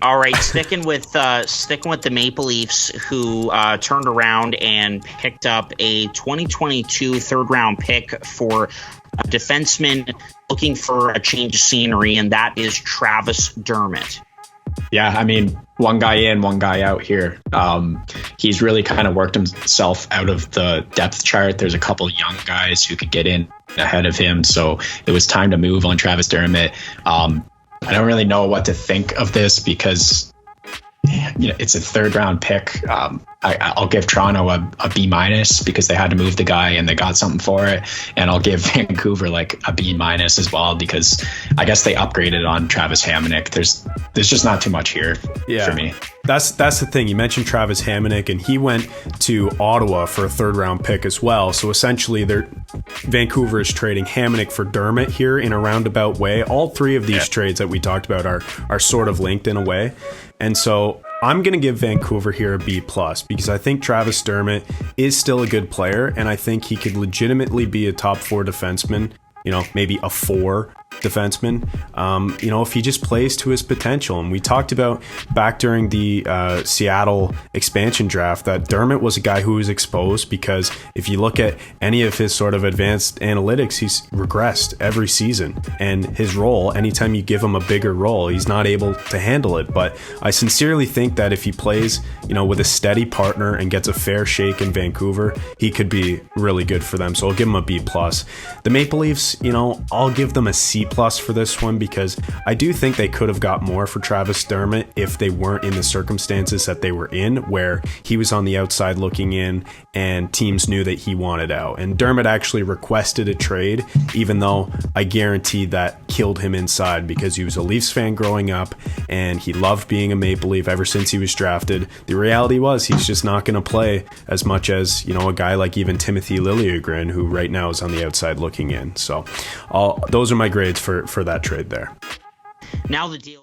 All right, sticking with the Maple Leafs, who turned around and picked up a 2022 third-round pick for a defenseman looking for a change of scenery, and that is Travis Dermot. Yeah, I mean, one guy in, one guy out here. He's really kind of worked himself out of the depth chart. There's a couple young guys who could get in ahead of him, so it was time to move on Travis Dermot. I don't really know what to think of this because it's a third round pick. I'll give Toronto a B- because they had to move the guy and they got something for it. And I'll give Vancouver like a B- as well because I guess they upgraded on Travis Hamonic. There's just not too much here for me. That's the thing. You mentioned Travis Hamonic, and he went to Ottawa for a third round pick as well. So essentially, Vancouver is trading Hamonic for Dermot here in a roundabout way. All three of these trades that we talked about are sort of linked in a way. And so I'm going to give Vancouver here a B+ because I think Travis Dermot is still a good player, and I think he could legitimately be a top 4 defenseman, maybe a 4 defenseman, if he just plays to his potential. And we talked about back during the Seattle expansion draft that Dermot was a guy who was exposed because if you look at any of his sort of advanced analytics, he's regressed every season. And his role, anytime you give him a bigger role, he's not able to handle it. But I sincerely think that if he plays, with a steady partner and gets a fair shake in Vancouver, he could be really good for them. So I'll give him a B+. The Maple Leafs, I'll give them a C+ for this one because I do think they could have got more for Travis Dermot if they weren't in the circumstances that they were in, where he was on the outside looking in and teams knew that he wanted out. And Dermot actually requested a trade, even though I guarantee that killed him inside because he was a Leafs fan growing up and he loved being a Maple Leaf ever since he was drafted. The reality was he's just not going to play as much as, a guy like even Timothy Liljegren, who right now is on the outside looking in. So those are my grades for that trade there. Now the deal.